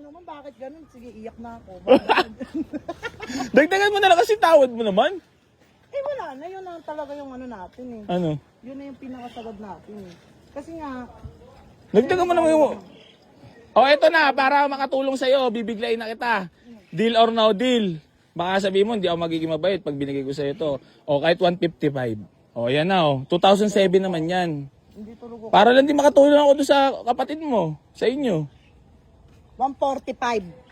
naman, bakit ganun? Sige, iyak na ako. Dagdagan mo na lang kasi tawad mo naman. Eh wala na, yun na talaga yung ano natin eh. Ano? Yun na yung pinakasagad natin eh. Kasi nga, Dagdagan mo naman yung... Oh, eto na, para makatulong sa'yo, bibiglayin na kita. Deal or no deal. Baka sabihin mo, hindi ako magiging mabait pag binigay ko sa'yo to. O, kahit 155. O, yan na o. 2007 naman yan. hindi tulog ako. Para lang di makatulong ako doon sa kapatid mo, sa inyo. 145.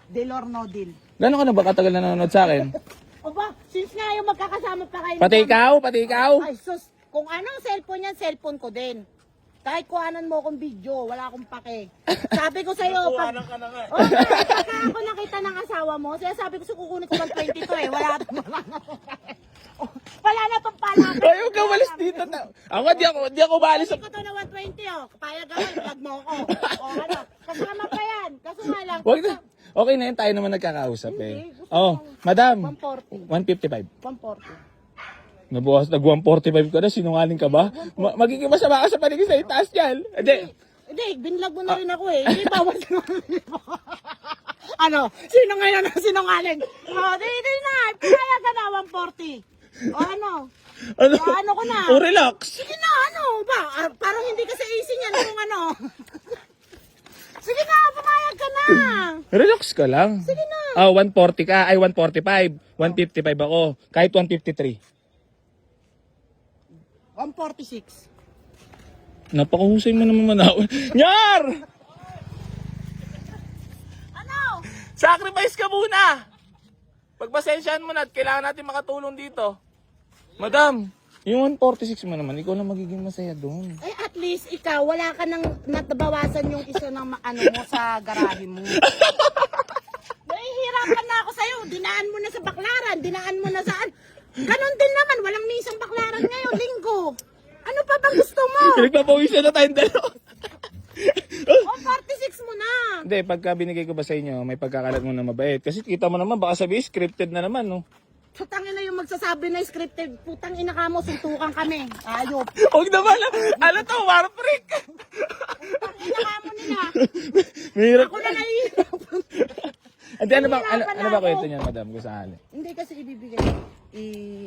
Deal or no deal. Gano'n ka na ba katagal na nanonood sa akin? O ba, since nga yung magkakasama pa kayo. Pati ikaw? Pati ikaw? Ay sus, kung anong cellphone yan, cellphone ko din. Kahit kuhanan mo akong video, wala akong pake. Sabi ko sa'yo, pag... ka na nga. Oh, pagka ako nakita ng asawa mo, kaya sabi ko, kukunin ko ng 22 eh. Wala na tong pala. Ay, huwag ka walis dito. Ako, di ako maalis. Hindi ko to na 120 oh. Payag ako, vlog mo ako. O ano, kasama pa yan. Kaso nga lang. Wag na. Okay na yun, tayo naman nagkakausap Hindi, eh. gusto Oh, ko- madam. 140. 155. 140. Nabukas, nag-145 ka na, sinungaling ka ba? Magiging masama ka sa paligid sa itaas yan. Hindi. Hindi, binlog mo na rin ako eh. Hindi bawal sinungaling. Ano? Sino ngayon ang sinungaling? O, di na. Payag ka na, 140. O ano? Ano? O, ano ko na? Oh, relax. Sige na, ano ba? Parang hindi kasi easy niyan kung ano. Sige na, pumayag ka na. Relax ka lang. Sige na. Ah, 140 ka. Ay, 145. 155 ako. Kahit 153. 146. Napakahusay mo naman manaw. Nyar! Ano? Sacrifice ka muna! Pagpasensyahan mo na at kailangan natin makatulong dito. Madam, yung 146 mo naman, ikaw na magiging masaya doon. Eh at least ikaw, wala ka nang natabawasan yung isa ng ano mo sa garahe mo. Nahihirapan na ako sa'yo. Dinaan mo na sa baklaran, dinaan mo na saan. Ganon din naman, walang misang baklaran ngayon, linggo. Ano pa bang gusto mo? Pinagpapawisan na tayong dalawa. O 46 mo na. Hindi, pagka binigay ko ba sa inyo, may pagkakalat mo na mabait. Kasi kita mo naman, baka sabihin, scripted na naman, no? Putangin na yung magsasabi na scripted. Putang ina ka mo, suntukan kami. Ayop. Huwag naman, ano to, warprik! Putang ina ka mo nila. Mahirap. Ako na nahihirap. Hindi, ano ba Nahihirapan kwento ako. niyan, madam, kung saan? Hindi kasi ibibigay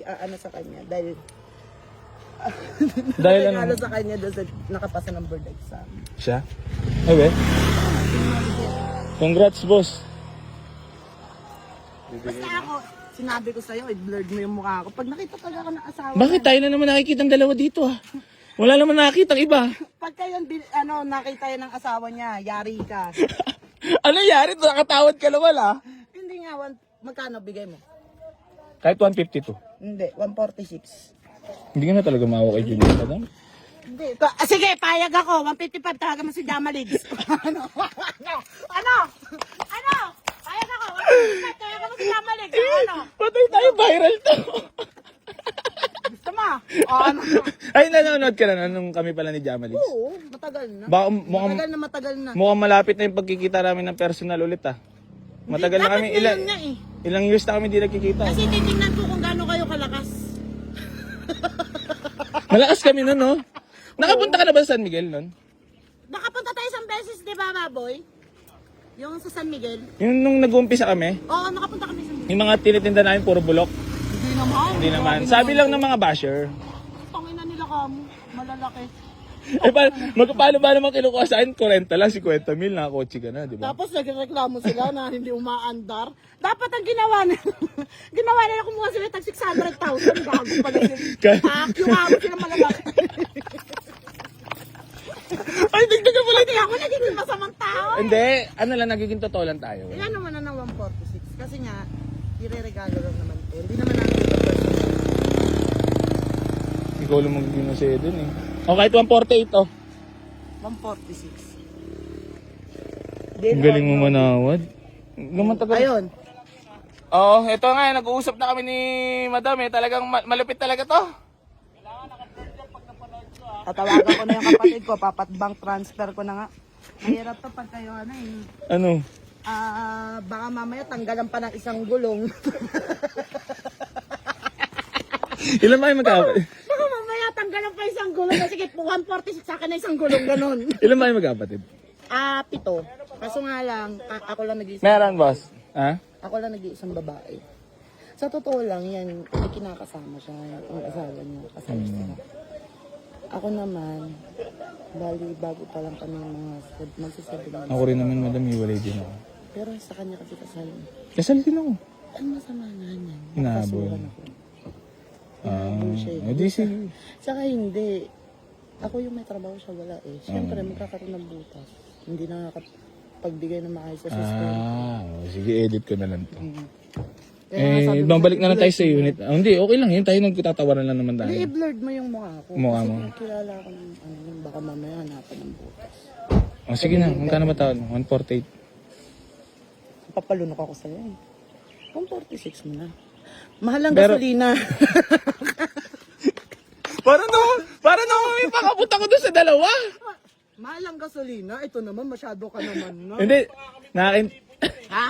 ano sa kanya dahil Dahil regalo ano? sa kanya doon sa nakapasa ng board exam. Siya? Ay, we? Congrats, boss. Basta ako, sinabi ko sa'yo, i-blurred mo yung mukha ko. Pag nakita talaga ako ng asawa. Bakit tayo na naman nakikita ng dalawa dito, ha? Wala naman nakikita ang iba. Pagka yun, nakita yan ng asawa niya, yari ka. Ano yari? Nakatawad ka naman, ha? Hindi nga, magkano bigay mo? Kahit 152. Hindi, 146. Hindi ka na talaga maawa kay Junior, madam. Hindi. Sige, payag ako. 155 talaga mo si Jamaligs. ano? Ano? Ano? Payag ako. 155 talaga mo si Jamaligs. Ano? Patay tayo, viral to. Gusto mo? O ano? Ay, nanonood ka na nung kami pala ni Jamalix. Oo, matagal na. Baka Matagal na. mukhang malapit na yung pagkikita namin ng personal ulit, ha? Matagal na kami, Dapat ngayon nga eh. ilang years na kami hindi nagkikita. Kasi titingnan ko kung gaano kayo kalakas. Malakas kami nun, no? Nakapunta ka na ba sa San Miguel nun? Nakapunta tayo isang beses, di ba, baboy? Yung sa San Miguel. Yung nung nag-uumpisa kami, Oo, nakapunta kami sa San Miguel. yung mga tinitinda namin puro bulok. Hindi naman. Hindi naman. Sabi lang ng mga basher. Tangina nila kamo. Malalaki. Eh, paano ba naman kinukuha sa akin? 40 lang, 50 mil, nakakotse ka na, di ba? Tapos nagreklamo sila na hindi umaandar. Dapat ang ginawa nila, ginawa nila kumuha sila tag 600,000. Gago pala sila. Yung amo sila malalaki. Ay, dagdagan mo lang. Hindi ako nagiging masamang tao. Hindi, ano lang, nagiging totoo lang tayo. Ilan naman na ng 146? Kasi nga, ireregalo lang naman ito. Hindi naman natin ito personal. Ikaw lang magiging masaya dun eh. O, kahit 148 oh. 146. Ang galing mo manawad. Lumatagal. Ayun. Oo, eto nga, nag-uusap na kami ni Madam eh. Talagang malupit talaga to. Tatawagan ko na yung kapatid ko. Bank transfer ko na nga. Mahirap to pag kayo ano eh. Ano? Baka mamaya tanggalan pa ng isang gulong. Ilan ba yung magkapatid? Baka mamaya tanggalan pa isang gulong. Sige, 146 sa akin na isang gulong, ganun. Ilan ba yung magkapatid? 7. Kaso nga lang, ako lang nag-iisang Meron, boss. Ha? Ako lang nag-iisang babae. Sa totoo lang, yan, may kinakasama siya, yung asawa niya, kasama siya. Ako naman, bali, bago pa lang kami magsasabi lang. Ako rin naman, madam, iwalay din ako. Pero sa kanya kasi kasal. Kasal din ako. Ano masama nga niyan? Hinahabol. Nakasuhan ako. Ah, siya eh. di sige. Saka hindi. Ako yung may trabaho siya, wala eh. Siyempre, magkakaroon ng butas. Hindi nakakapagbigay ng maayos sa system. Sige, edit ko na lang to. Kaya sabi mo, Balik na lang tayo sa unit. Hindi, okay lang yun. Tayo nagtatawaran lang naman tayo. i-blurred mo yung mukha ko. Mukha Kasi mo. kung kilala ko ng baka mamaya hanapan ng butas. Sige na, magkano ba taon? 148. Papalunok ako sa'yo eh. Kung 46 mo na. Mahal ang Pero- gasolina. Para no, may pakapunta ko doon sa dalawa. Mahal ang gasolina. Ito naman, masyado ka naman na. Hindi, Ha?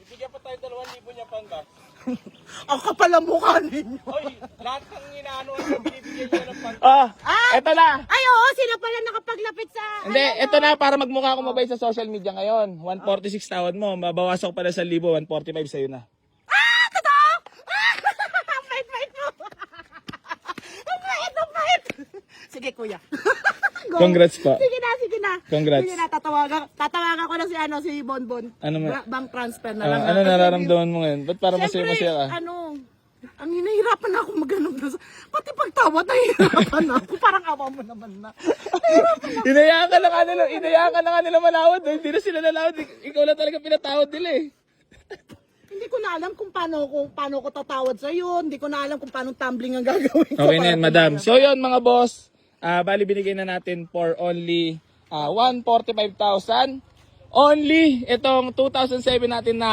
Bigyan pa tayo 2,000 niya pang gas. Ang kapal ang mukha ninyo. Lahat ng inaano ang binibigyan niya ng pang eto na. Ay, oo, sila pala nakapaglapit sa... Hindi, eto na para magmukha akong mabait sa social media ngayon. 146 tawad mo, mabawasan ko pala sa 1,000, 145 sa'yo na. Ah! Totoo! Ang bait-bait mo! Ang bait! Sige, kuya. Go. Congrats pa. Sige na. Congrats. Sige na, tatawagan ko na si Bonbon. Ano mo? Bank transfer na lang. Ano Kasi nararamdaman mo ngayon? Ba't para Siyempre, masaya ka? ang hinahirapan na ako maghanap na pati pagtawad, nahihirapan na ako. Parang awa mo naman na. Inayaan ka na nga nila malawad. Hindi na sila nalawad. Ikaw lang talaga pinatawad nila eh. Hindi ko na alam kung paano ko tatawad sa iyo. Hindi ko na alam kung paano tumbling ang gagawin ko. Okay na para yan, madam. tumawad. So yun mga boss, bali binigay na natin for only 145,000. Only itong 2007 natin na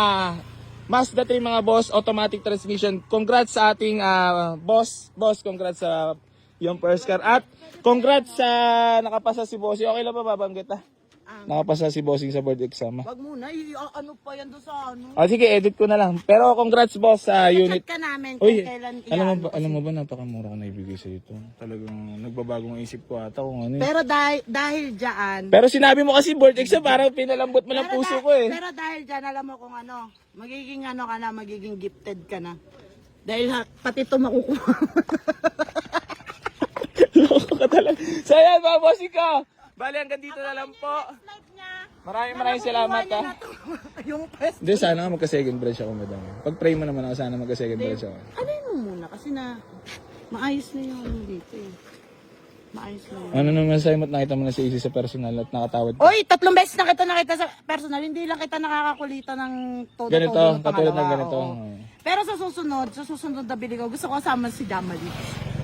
Mazda 3 mga boss, automatic transmission. Congrats sa ating boss. Boss, congrats sa yung first car. At congrats sa nakapasa si Bossy. Okay lang ba babanggit Nakapasa si Bossing sa board exam. Wag muna, ano pa yan doon sa ano. Sige, edit ko na lang. Pero congrats boss sa unit. Chat ka namin kung Uy, kailan alam mo ba napakamura ko na ibigay sa ito. Talagang nagbabagong isip ko ata kung ano. Pero dahil dyan, Pero sinabi mo kasi board exam parang pinalambot mo lang puso ko eh. Pero dahil dyan, alam mo kung ano, magiging ano ka na, magiging gifted ka na. Dahil pati ito makukuha. Loko ka talaga. So yan mga bossing ko. Bali hanggang dito na lang po. Maraming salamat ha. Yung pwesto. Hindi, sana nga magka-second branch ako madam. Pag-pray mo naman ako, sana magka-second branch ako. Ano mo muna kasi na maayos na yung ano dito eh. Maayos na yun. Ano naman sa'yo, nakita mo na si Izzy sa personal at nakatawad ka? Oy, 3 beses na kita nakita sa personal. Hindi lang kita nakakakulitan ng todo-todo Ganito, ng katulad ng pangalawa, ganito. oo. Pero sa susunod na bili ko, gusto ko kasama si Jamali.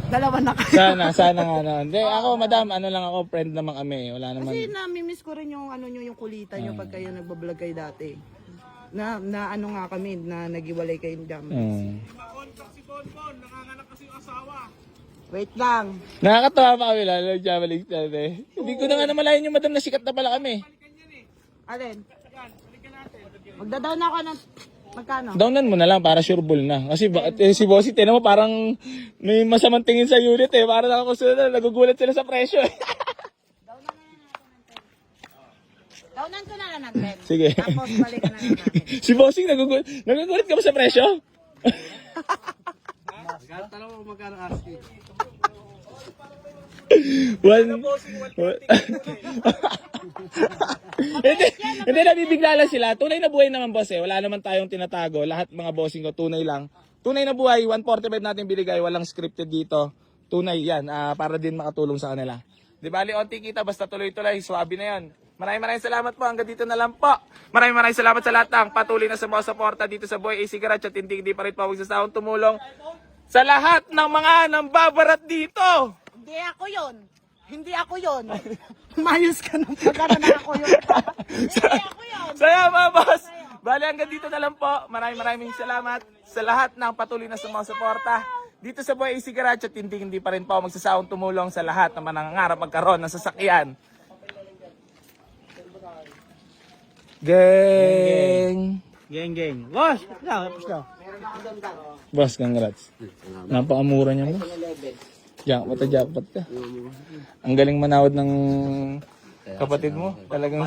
Dalawa na kayo. Sana nga na. Hindi, ako madam, ano lang ako, friend naman kami. Wala naman. Kasi namimiss ko rin yung ano nyo, yung kulitan nyo pag kayo nagbablog kayo dati. Na ano nga kami, na nagiwalay kayo ni Jamali. Wait lang. Nakakatawa pa kami lalo, Jamalik natin. Hindi ko na nga namalayan yung madam na sikat na pala kami. Alin? Magda-down ako ng magkano? Downan mo na lang para sure ball na. Kasi si Bossy, tinan mo parang may masamang tingin sa unit eh. Para nakakusunod na, nagugulat sila sa presyo eh. Downan ko na lang ng 10. Sige. Tapos balikan na lang natin. Si Bossy, nagugulat ka ba sa presyo? Tanong mo magkano asking. Hindi, nabibigla lang sila. Tunay na buhay naman boss eh. Wala naman tayong tinatago. Lahat mga bossing ko, tunay lang. Tunay na buhay, 145 natin binigay. Walang scripted dito. Tunay yan, para din makatulong sa kanila. Di bali, onti kita, basta tuloy-tuloy. Swabe na yan. Maraming salamat po. Hanggang dito na lang po. Maraming salamat sa lahat ng patuloy na sumusuporta dito sa Boy AC Garage at hindi pa rin pa huwag sa sound tumulong sa lahat ng mga nambabarat dito. Hindi ako yon. Mayos ka ng pagkara na ako yun. Hindi ako yun. Saya mga boss. Bali hanggang dito na lang po. Maraming salamat sa lahat ng patuloy na sumusuporta dito sa Boy AC Garage at hindi pa rin po magsasaong tumulong sa lahat ng manangarap magkaroon ng sasakyan. Gang! Geng. Boss, pusta. Boss, congrats. Napakamura niya mo. Jackpot ka. Ang galing manawad ng Kapatid mo? Talagang...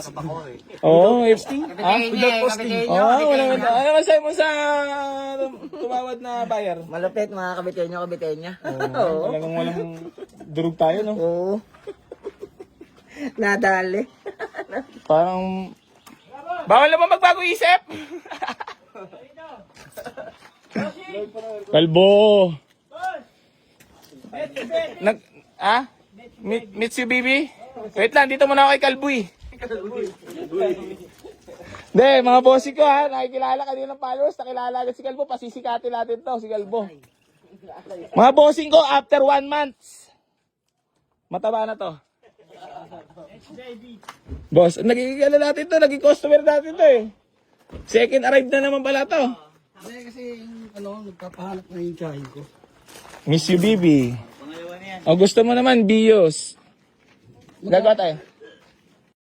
Oo. Wala man. Ano masabi mo sa tumawad na buyer? Malupit mga kabitenyo. Talagang walang durog tayo, no? Oo. Nadali. Parang... Bawal naman magbago isip! Kalbo! Mitsubishi? Wait lang, dito muna ako kay Kalboy. Hindi, mga bossing ko ha, nakikilala kanina ng followers, nakilala agad si Kalbo, pasisikatin natin to, si Kalbo. Mga bossing ko, after 1 month, mataba na to. Boss, naging ano natin to, naging customer natin to eh. Second arrive na naman pala to. Kasi nagpapahanap na yung tsahin ko. Miss you, Bibi. O gusto mo naman, Bios. Gagawa tayo.